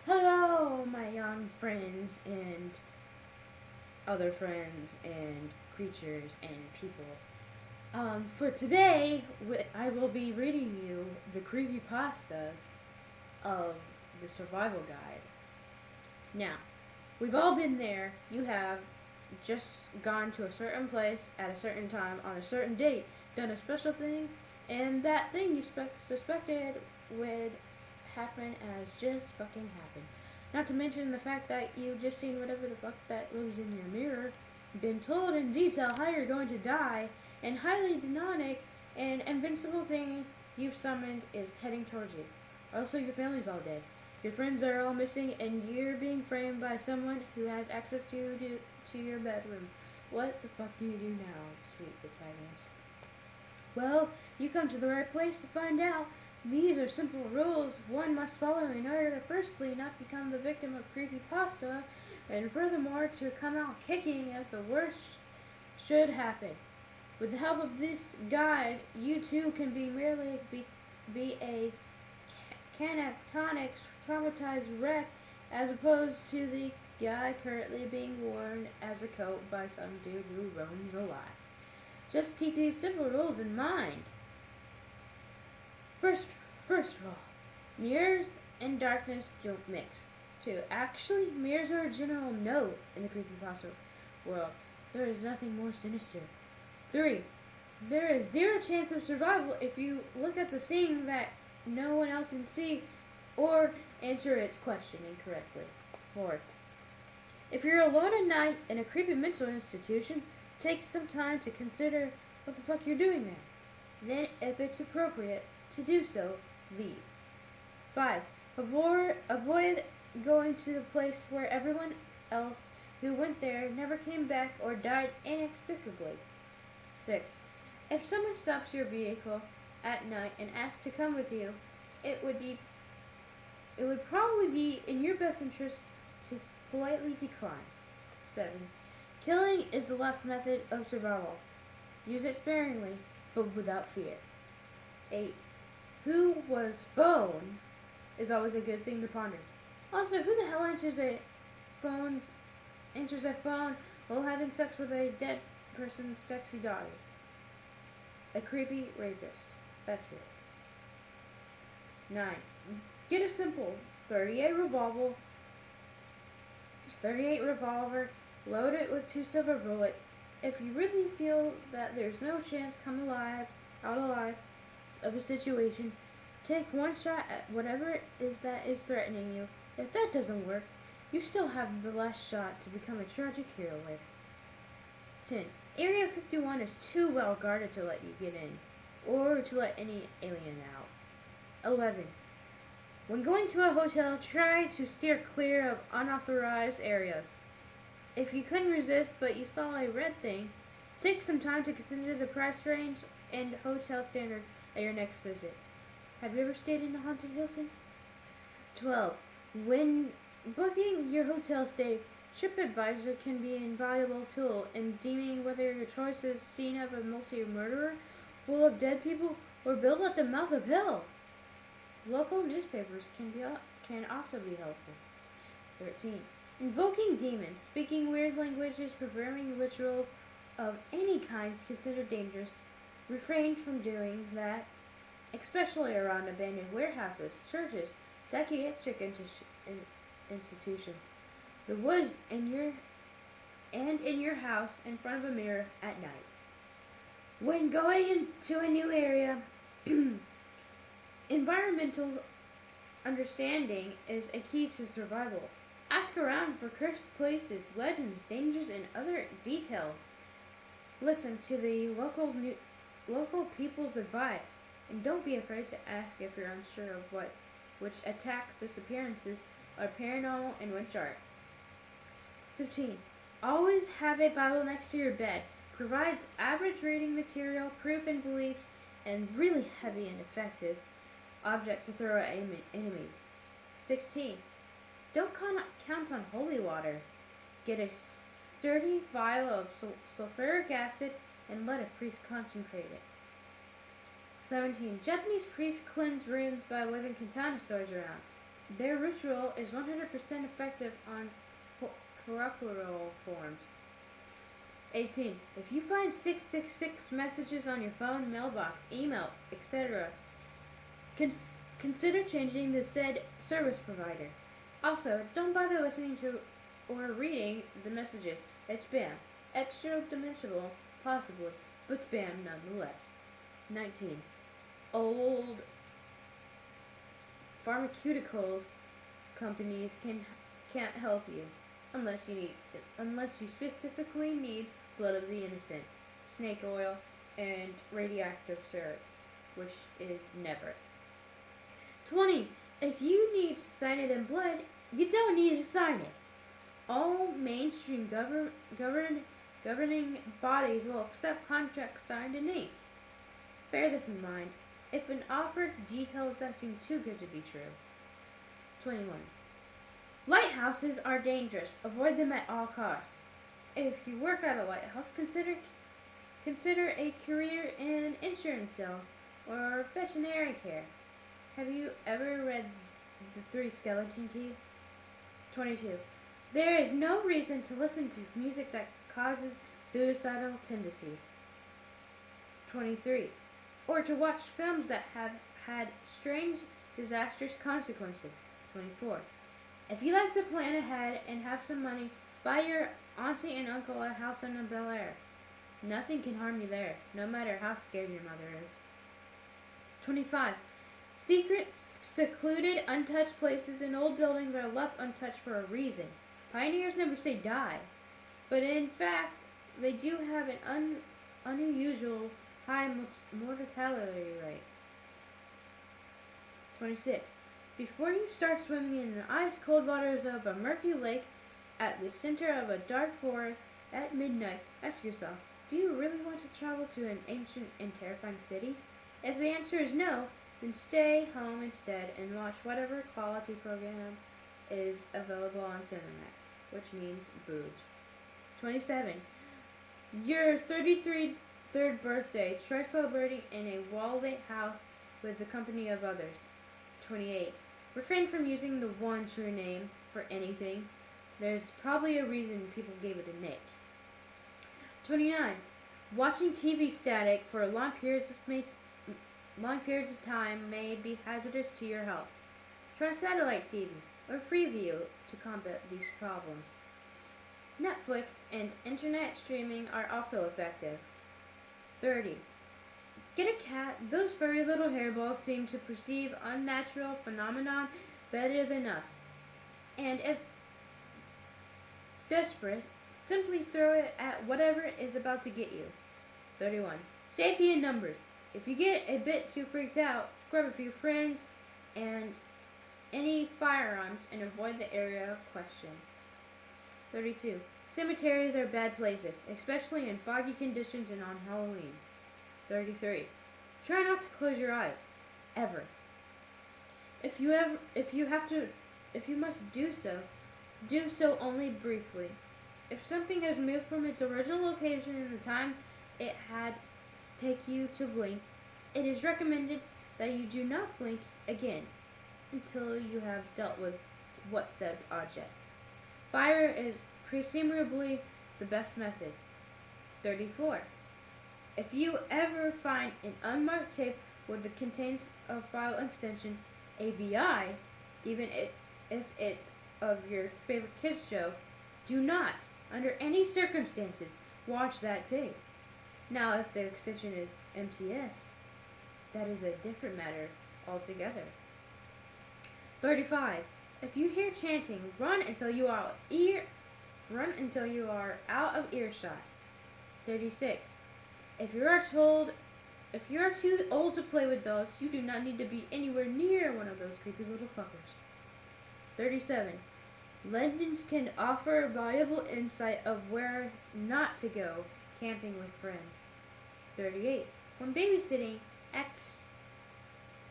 Hello, my young friends and other friends and creatures and people. For today, I will be reading you the creepypastas of the survival guide. Now, we've all been there. You have just gone to a certain place at a certain time on a certain date, done a special thing, and that thing you suspected would happen has just fucking happened. Not to mention the fact that you've just seen whatever the fuck that lives in your mirror, been told in detail how you're going to die, and highly demonic and invincible thing you've summoned is heading towards you. Also, your family's all dead. Your friends are all missing, and you're being framed by someone who has access to your bedroom. What the fuck do you do now, sweet protagonist? Well, you come to the right place to find out. These are simple rules one must follow in order to firstly not become the victim of creepypasta, and furthermore to come out kicking if the worst should happen. With the help of this guide, you too can be a catatonic, traumatized wreck as opposed to the guy currently being worn as a coat by some dude who roams alive. Just keep these simple rules in mind. First, first rule: mirrors and darkness don't mix. 2. Actually, mirrors are a general no in the creepypasta world. There is nothing more sinister. 3. There is zero chance of survival if you look at the thing that no one else can see or answer its question incorrectly. 4. If you're alone at night in a creepy mental institution, take some time to consider what the fuck you're doing there. Then, if it's appropriate to do so, leave. 5. Avoid going to the place where everyone else who went there never came back or died inexplicably. 6. If someone stops your vehicle at night and asks to come with you, it would probably be in your best interest to politely decline. 7. Killing is the last method of survival. Use it sparingly, but without fear. 8. Who was phone is always a good thing to ponder. Also, who the hell answers their phone while having sex with a dead person's sexy daughter? A creepy rapist. That's it. 9. Get a simple 38 revolver, load it with 2 silver bullets. If you really feel that there's no chance out alive of a situation, take one shot at whatever it is that is threatening you. If that doesn't work, you still have the last shot to become a tragic hero with. 10. Area 51 is too well guarded to let you get in, or to let any alien out. 11. When going to a hotel, try to steer clear of unauthorized areas. If you couldn't resist but you saw a red thing, take some time to consider the price range and hotel standard at your next visit. Have you ever stayed in a haunted Hilton? 12. When booking your hotel stay, TripAdvisor can be an invaluable tool in deeming whether your choice is scene of a multi-murderer full of dead people or built at the mouth of hell. Local newspapers can also be helpful. 13. Invoking demons, speaking weird languages, performing rituals of any kind is considered dangerous. Refrain from doing that, especially around abandoned warehouses, churches, psychiatric institutions, the woods, in your house in front of a mirror at night. When going into a new area, environmental understanding is a key to survival. Ask around for cursed places, legends, dangers, and other details. Listen to the local people's advice, and don't be afraid to ask if you're unsure of which attacks, disappearances are paranormal and which aren't. 15. Always have a Bible next to your bed. Provides average reading material, proof and beliefs, and really heavy and effective objects to throw at enemies. 16. Don't count on holy water. Get a sturdy vial of sulfuric acid and let a priest consecrate it. 17. Japanese priests cleanse rooms by waving katana swords around. Their ritual is 100% effective on corporeal forms. 18. If you find 666 messages on your phone, mailbox, email, etc., consider changing the said service provider. Also, don't bother listening to or reading the messages as spam. Extra dimensional, possibly, but spam nonetheless. 19. Old pharmaceuticals companies can't help you unless you specifically need blood of the innocent, snake oil, and radioactive syrup, which is never. 20. If you need to sign it in blood, you don't need to sign it. All mainstream governing bodies will accept contracts signed in ink. Bear this in mind if an offer details that seem too good to be true. 21. Lighthouses are dangerous. Avoid them at all costs. If you work at a lighthouse, consider a career in insurance sales or veterinary care. Have you ever read The Three Skeleton Key? 22. There is no reason to listen to music that causes suicidal tendencies. 23. Or to watch films that have had strange, disastrous consequences. 24. If you like to plan ahead and have some money, buy your auntie and uncle a house in Bel Air. Nothing can harm you there, no matter how scared your mother is. 25. Secret, secluded, untouched places in old buildings are left untouched for a reason. Pioneers never say die, but in fact, they do have an unusual high mortality rate. 26. Before you start swimming in the ice-cold waters of a murky lake at the center of a dark forest at midnight, ask yourself, do you really want to travel to an ancient and terrifying city? If the answer is no, then stay home instead and watch whatever quality program is available on Cinemax, which means boobs. 27. Your 33rd birthday, try celebrating in a well-lit house with the company of others. 28. Refrain from using the one true name for anything. There's probably a reason people gave it a nick. 29. Watching TV static for long periods of time may be hazardous to your health. Try satellite TV or Freeview to combat these problems. Netflix and internet streaming are also effective. 30. Get a cat. Those furry little hairballs seem to perceive unnatural phenomenon better than us. And if desperate, simply throw it at whatever is about to get you. 31. Safety in numbers. If you get a bit too freaked out, grab a few friends and any firearms and avoid the area of question. 32. Cemeteries are bad places, especially in foggy conditions and on Halloween. 33. Try not to close your eyes. Ever. If you must do so only briefly. If something has moved from its original location in the time it had take you to blink, it is recommended that you do not blink again until you have dealt with what said object. Fire is presumably the best method. 34. If you ever find an unmarked tape with the contains of file extension ABI, even if it's of your favorite kids show, do not, under any circumstances, watch that tape. Now, if the extension is MTS, that is a different matter altogether. 35. If you hear chanting, run until you are out of earshot. 36. If you are too old to play with dolls, you do not need to be anywhere near one of those creepy little fuckers. 37. Legends can offer valuable insight of where not to go camping with friends. 38. When babysitting,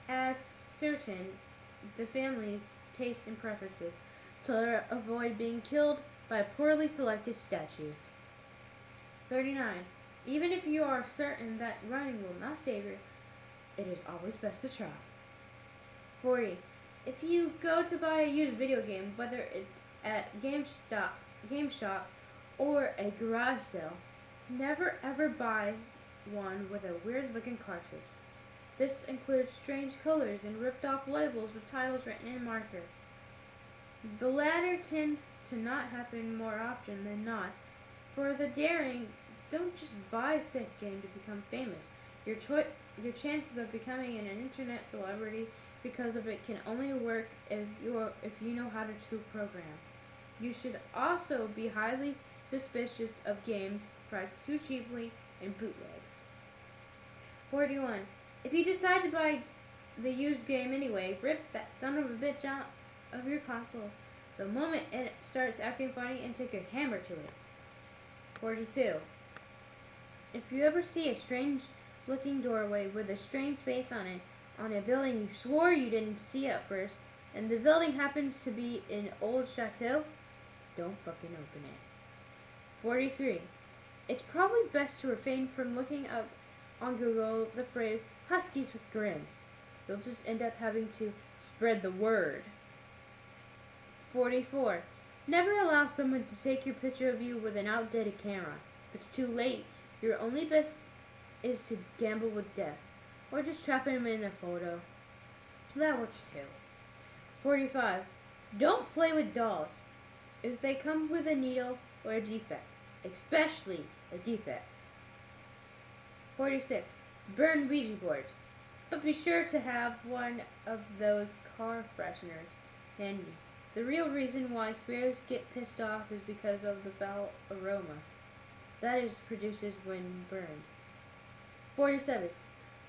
ascertain the family's tastes and preferences to avoid being killed by poorly selected statues. 39. Even if you are certain that running will not save you, it is always best to try. 40. If you go to buy a used video game, whether it's at GameStop, or a garage sale, never ever buy one with a weird looking cartridge. This includes strange colors and ripped off labels with titles written in marker. The latter tends to not happen more often than not. For the daring, don't just buy a said game to become famous. Your chances of becoming an internet celebrity because of it can only work if you know how to program. You should also be highly suspicious of games priced too cheaply and bootlegs. 41. If you decide to buy the used game anyway, rip that son of a bitch out of your console the moment it starts acting funny and take a hammer to it. 42. If you ever see a strange looking doorway with a strange face on it on a building you swore you didn't see at first, and the building happens to be an old chateau, don't fucking open it. 43. It's probably best to refrain from looking up on Google the phrase Huskies with grins. You'll just end up having to spread the word. 44. Never allow someone to take your picture of you with an outdated camera. If it's too late, your only best is to gamble with death, or just trap him in a photo. That works too. 45. Don't play with dolls if they come with a needle or a defect, especially a defect. 46. Burn Ouija boards, but be sure to have one of those car fresheners handy. The real reason why spirits get pissed off is because of the foul aroma that is produces when burned. 47.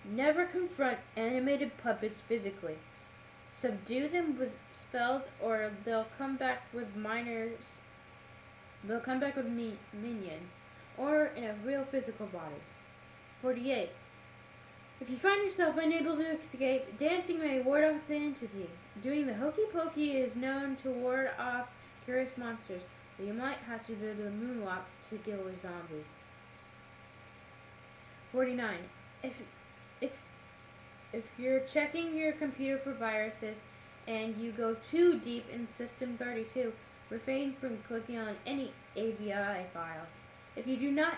Never confront animated puppets physically. Subdue them with spells, or they'll come back with minions, or in a real physical body. 48. If you find yourself unable to escape, dancing may ward off the entity. Doing the hokey pokey is known to ward off curious monsters, but you might have to do the moonwalk to deal with zombies. 49. If you're checking your computer for viruses and you go too deep in System 32, refrain from clicking on any AVI files. If you do not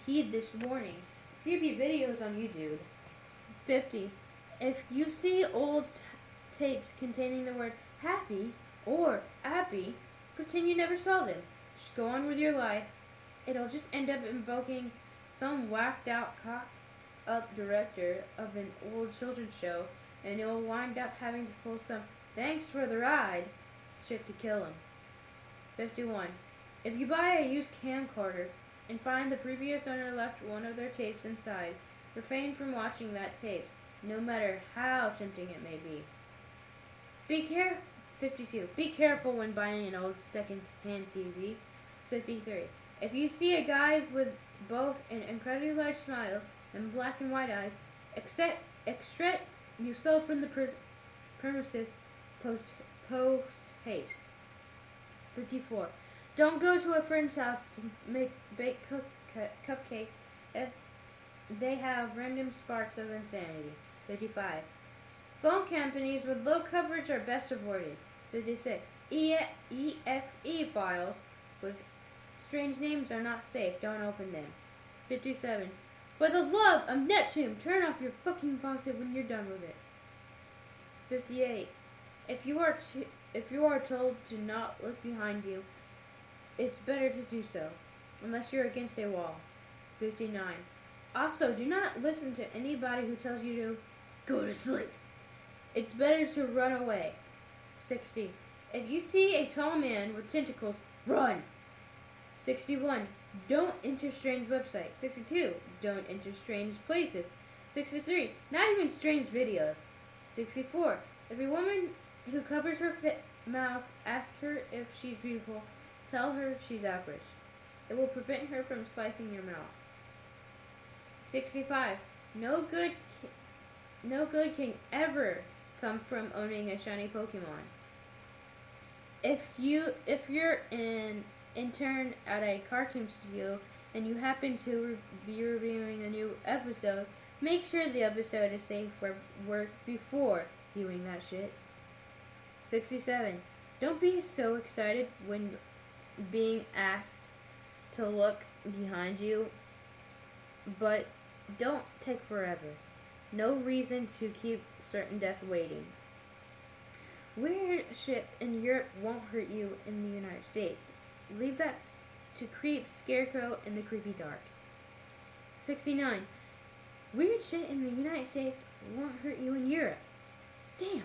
heed this warning, creepy videos on YouTube. 50. If you see old tapes containing the word happy or appy, pretend you never saw them. Just go on with your life. It'll just end up invoking some whacked out, cocked up director of an old children's show, and you'll wind up having to pull some thanks for the ride shit to kill him. 51. If you buy a used camcorder and find the previous owner left one of their tapes inside, refrain from watching that tape, no matter how tempting it may be. 52. Be careful when buying an old second-hand TV. 53. If you see a guy with both an incredibly large smile and black and white eyes, extract yourself from the premises post haste. 54. Don't go to a friend's house to bake cupcakes if they have random sparks of insanity. 55. Phone companies with low coverage are best avoided. 56. EXE files with strange names are not safe. Don't open them. 57. For the love of Neptune, turn off your fucking faucet when you're done with it. 58. If you are told to not look behind you, it's better to do so, unless you're against a wall. 59. Also, do not listen to anybody who tells you to go to sleep. It's better to run away. 60. If you see a tall man with tentacles, run. 61. Don't enter strange websites. 62. Don't enter strange places. 63. Not even strange videos. 64. If a woman who covers her mouth asks her if she's beautiful, tell her she's average. It will prevent her from slicing your mouth. 65. No good can ever come from owning a shiny Pokemon. If you're an intern at a cartoon studio and you happen to be reviewing a new episode, make sure the episode is safe for work before viewing that shit. 67. Don't be so excited when being asked to look behind you, but don't take forever. No reason to keep certain death waiting. Weird shit in Europe won't hurt you in the United States. Leave that to Creep, Scarecrow, and the Creepy Dark. 69. Weird shit in the United States won't hurt you in Europe. Damn.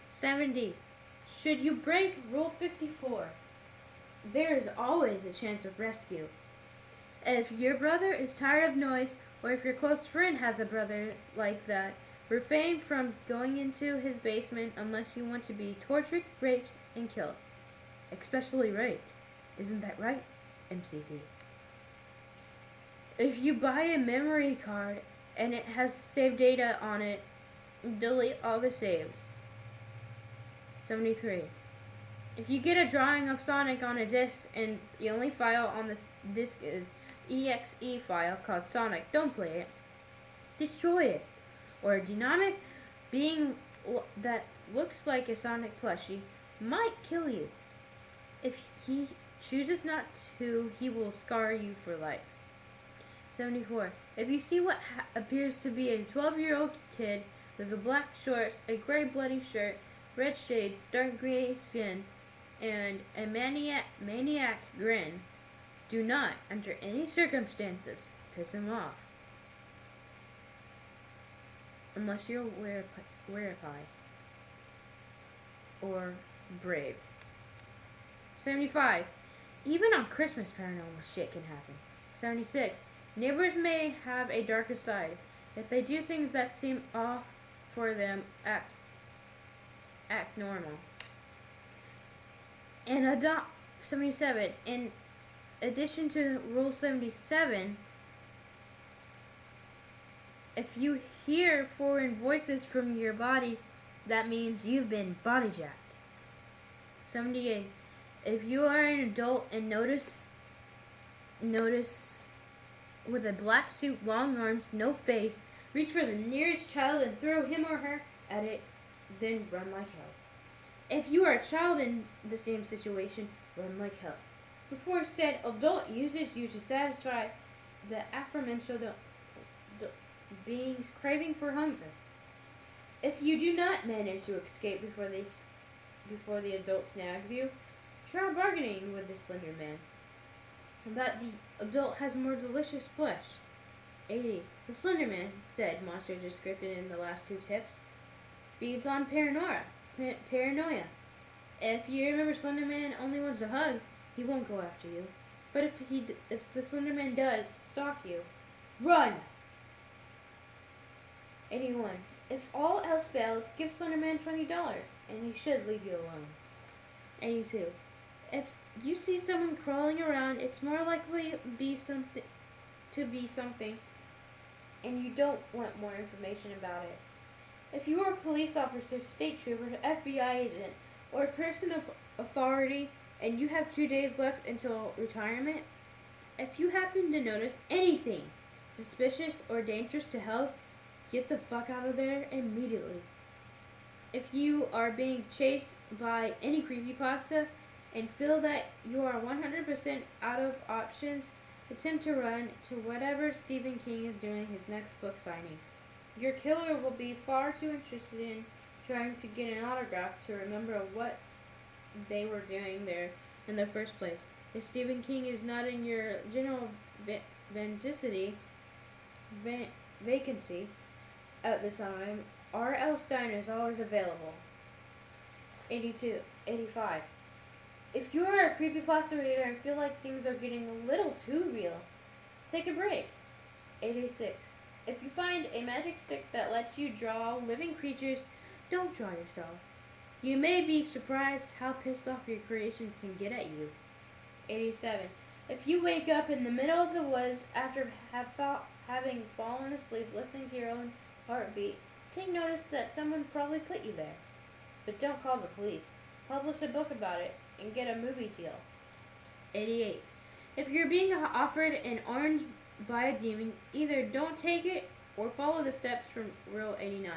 70. Should you break Rule 54? There is always a chance of rescue. If your brother is tired of noise, or if your close friend has a brother like that, refrain from going into his basement unless you want to be tortured, raped, and killed. Especially raped. Isn't that right, MCP? If you buy a memory card and it has saved data on it, delete all the saves. 73. If you get a drawing of Sonic on a disc and the only file on the disc is exe file called Sonic, don't play it. Destroy it. Or a dynamic being that looks like a Sonic plushie might kill you. If he chooses not to, he will scar you for life. 74. If you see what appears to be a 12-year-old kid with a black shorts, a gray bloody shirt, red shades, dark gray skin, and a maniac grin, do not, under any circumstances, piss him off. Unless you're Werepie or brave. 75. Even on Christmas, paranormal shit can happen. 76. Neighbors may have a darker side. If they do things that seem off for them, act normal. And 77. In addition to Rule 77, if you hear foreign voices from your body, that means you've been body jacked. 78. If you are an adult and notice with a black suit, long arms, no face, reach for the nearest child and throw him or her at it, then run like hell. If you are a child in the same situation, run like hell. Before said adult uses you to satisfy the aforementioned being's craving for hunger. If you do not manage to escape before the adult snags you, try bargaining with the Slender Man that the adult has more delicious flesh. 80. The Slender Man, said monster described in the last two tips, feeds on paranoia. If you remember Slender Man only wants a hug, he won't go after you. But if the Slender Man does stalk you, run! 81. If all else fails, give Slender Man $20, and he should leave you alone. 82. If you see someone crawling around, it's more likely to be something, and you don't want more information about it. If you are a police officer, state trooper, FBI agent, or a person of authority, and you have 2 days left until retirement, if you happen to notice anything suspicious or dangerous to health, get the fuck out of there immediately. If you are being chased by any creepypasta and feel that you are 100% out of options, attempt to run to whatever Stephen King is doing his next book signing. Your killer will be far too interested in trying to get an autograph to remember what they were doing there in the first place. If Stephen King is not in your general vacancy at the time, R.L. Stine is always available. 85. If you are a creepypasta reader and feel like things are getting a little too real, take a break. 86. If you find a magic stick that lets you draw living creatures, don't draw yourself. You may be surprised how pissed off your creations can get at you. 87. If you wake up in the middle of the woods after having fallen asleep listening to your own heartbeat, take notice that someone probably put you there. But don't call the police. Publish a book about it and get a movie deal. 88. If you're being offered an orange by a demon, either don't take it or follow the steps from Rule 89.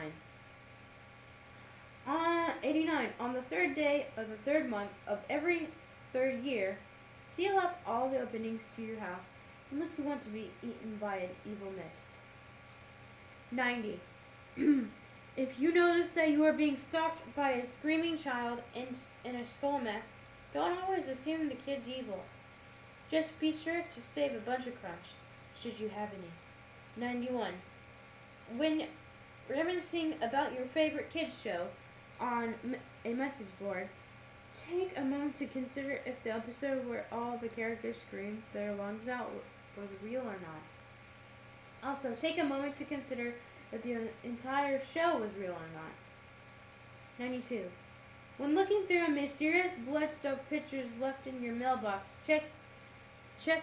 89. On the third day of the third month of every third year, seal up all the openings to your house, unless you want to be eaten by an evil mist. 90. If you notice that you are being stalked by a screaming child in a skull mask, don't always assume the kid's evil. Just be sure to save a bunch of crunch, should you have any. 91. When reminiscing about your favorite kids show on a message board, take a moment to consider if the episode where all the characters screamed their lungs out was real or not. Also, take a moment to consider if the entire show was real or not. 92. When looking through a mysterious blood-soaked pictures left in your mailbox, check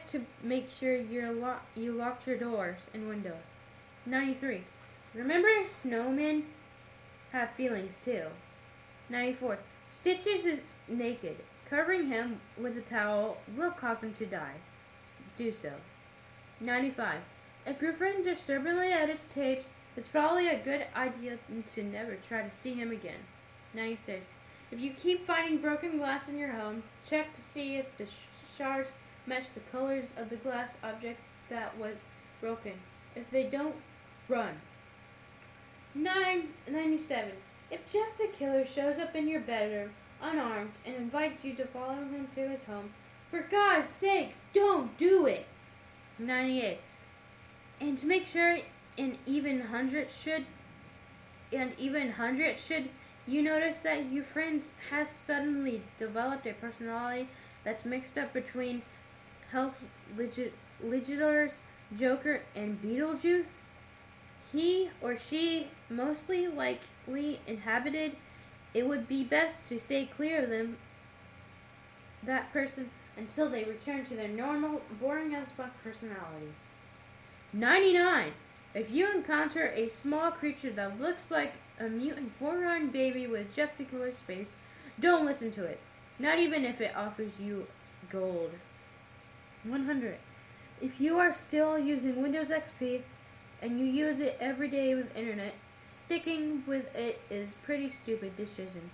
to make sure you locked your doors and windows. 93. Remember, snowmen have feelings too. 94. Stitches is naked. Covering him with a towel will cause him to die. Do so. 95. If your friend disturbingly edits tapes, it's probably a good idea to never try to see him again. 96. If you keep finding broken glass in your home, check to see if the shards match the colors of the glass object that was broken. If they don't, run. 97. If Jeff the Killer shows up in your bedroom unarmed and invites you to follow him to his home, for God's sakes, don't do it. 98. And to make sure an even hundred should you notice that your friend has suddenly developed a personality that's mixed up between Heath Ledger's Joker and Beetlejuice? He or she mostly likely inhabited. It would be best to stay clear of that person until they return to their normal, boring as fuck personality. 99. If you encounter a small creature that looks like a mutant four-run baby with Jeff the Killer's face, don't listen to it. Not even if it offers you gold. 100. If you are still using Windows XP and you use it every day with internet, sticking with it is pretty stupid decision.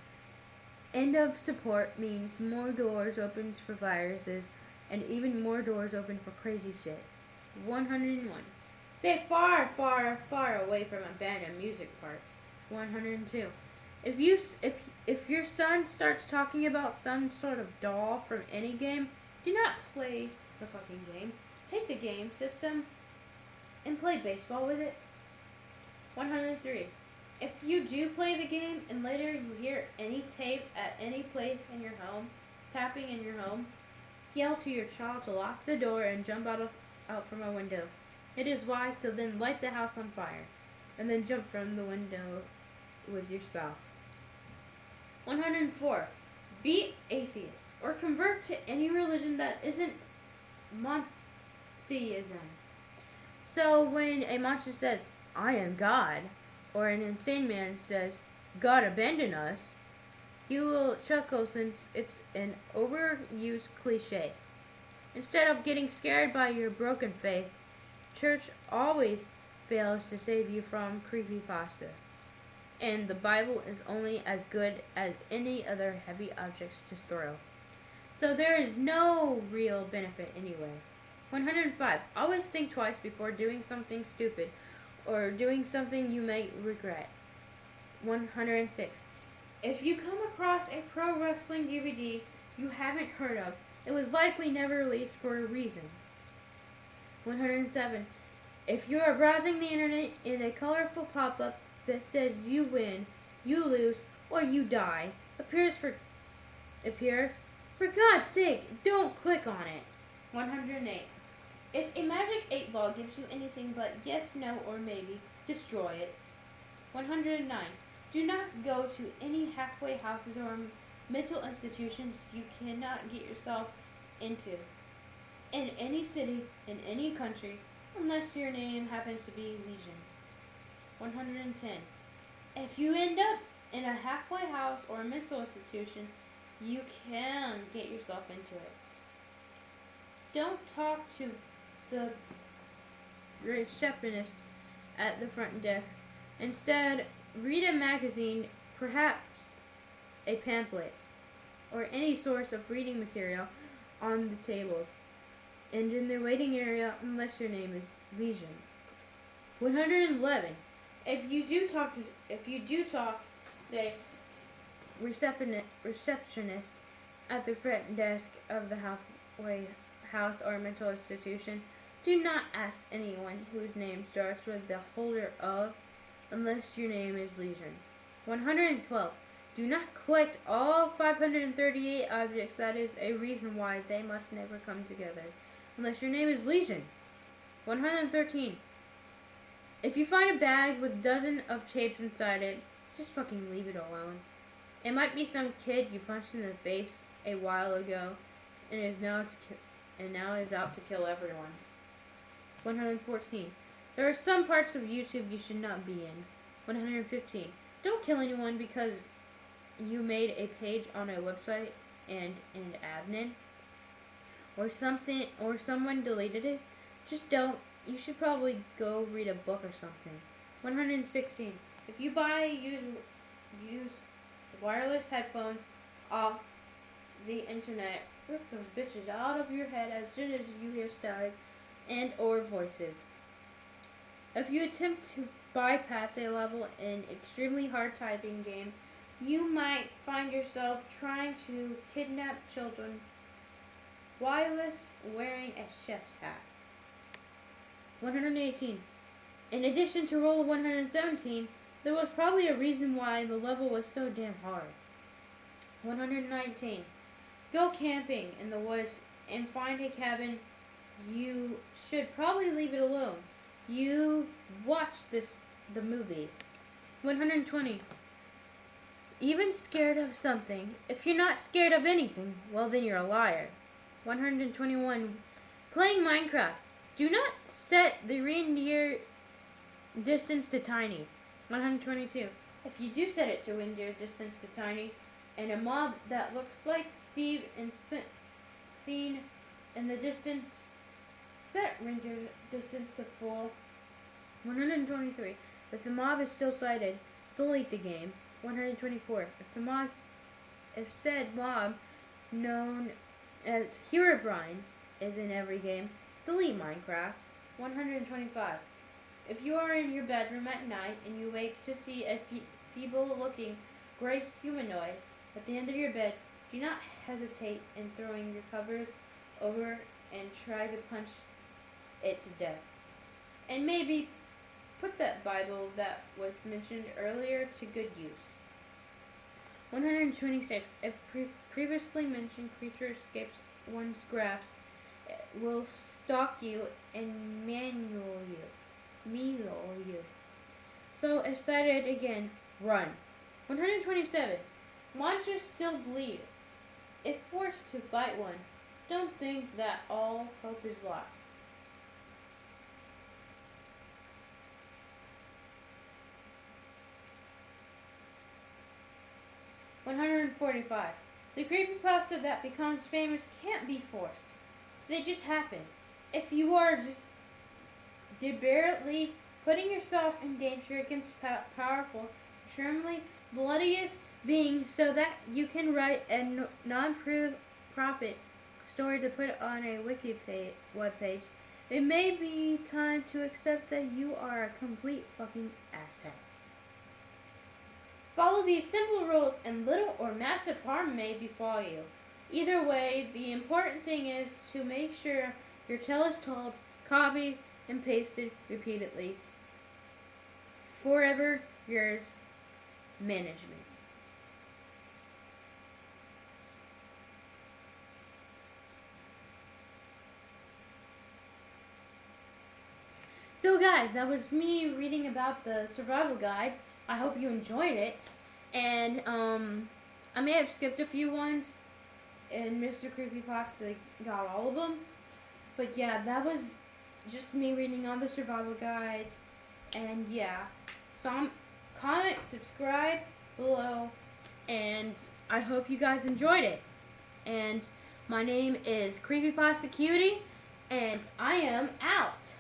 End of support means more doors opens for viruses and even more doors open for crazy shit. 101. Stay far, far, far away from abandoned music parks. 102. If your son starts talking about some sort of doll from any game, do not play the fucking game. Take the game system and play baseball with it. 103. If you do play the game and later you hear any tape at any place in your home, tapping in your home, yell to your child to lock the door and jump out from a window. It is wise to then light the house on fire, and then jump from the window with your spouse. 104. Be atheist, or convert to any religion that isn't monotheism. So when a monster says, "I am God," or an insane man says, "God abandoned us," you will chuckle since it's an overused cliche. Instead of getting scared by your broken faith, church always fails to save you from creepypasta. And the Bible is only as good as any other heavy objects to throw. So there is no real benefit anyway. 105. Always think twice before doing something stupid or doing something you may regret. 106. If you come across a pro wrestling DVD you haven't heard of, it was likely never released for a reason. 107. If you are browsing the internet and a colorful pop-up that says you win, you lose, or you die appears, for God's sake, don't click on it. 108. If a magic 8 ball gives you anything but yes, no, or maybe, destroy it. 109. Do not go to any halfway houses or mental institutions you cannot get yourself into in any city, in any country, unless your name happens to be Legion. 110. If you end up in a halfway house or a mental institution, you can get yourself into it. Don't talk to the receptionist at the front desk. Instead, read a magazine perhaps a pamphlet, or any source of reading material on the tables, and in their waiting area unless your name is Legion. 111. If you do talk to say receptionist at the front desk of the halfway house or mental institution, do not ask anyone whose name starts with the holder of unless your name is Legion. 112. Do not collect all 538 objects. That is a reason why they must never come together unless your name is Legion. 113. If you find a bag with dozens of tapes inside it, just fucking leave it alone. It might be some kid you punched in the face a while ago and now is out to kill everyone. 114. There are some parts of YouTube you should not be in. 115. Don't kill anyone because you made a page on a website and an admin or someone deleted it. Just don't. You should probably go read a book or something. 116. If you buy use wireless headphones off the internet, rip those bitches out of your head as soon as you hear static and or voices. If you attempt to bypass a level in extremely hard typing game, you might find yourself trying to kidnap children whilst wearing a chef's hat. 118. In addition to roll of 117, there was probably a reason why the level was so damn hard. 119. Go camping in the woods and find a cabin. You should probably leave it alone. You watched the movies. 120. Even scared of something. If you're not scared of anything, well then you're a liar. 121. Playing Minecraft. Do not set the reindeer distance to tiny. 122. If you do set it to reindeer distance to tiny, and a mob that looks like Steve and seen in the distance, set reindeer distance to full. 123. If the mob is still sighted, delete the game. 124. If said mob, known as Herobrine, is in every game, delete Minecraft. 125. If you are in your bedroom at night and you wake to see a feeble-looking gray humanoid at the end of your bed, do not hesitate in throwing your covers over and try to punch it to death. And maybe put that Bible that was mentioned earlier to good use. 126. If previously mentioned creature escapes one's grasp, it will stalk you and manual you. So if sighted again, run. 127. Monsters still bleed. If forced to fight one, don't think that all hope is lost. $145. The creepypasta that becomes famous can't be forced. They just happen. If you are just deliberately putting yourself in danger against powerful, extremely bloodiest beings so that you can write a non-profit story to put on a wiki webpage, it may be time to accept that you are a complete fucking asshat. Follow these simple rules and little or massive harm may befall you. Either way, the important thing is to make sure your tale is told, copied, and pasted repeatedly. Forever yours, Management. So guys, that was me reading about the survival guide. I hope you enjoyed it. And I may have skipped a few ones, and Mr. Creepypasta got all of them. But yeah, that was just me reading all the survival guides. And yeah, comment, subscribe below, and I hope you guys enjoyed it. And my name is Creepypasta Cutie, and I am out.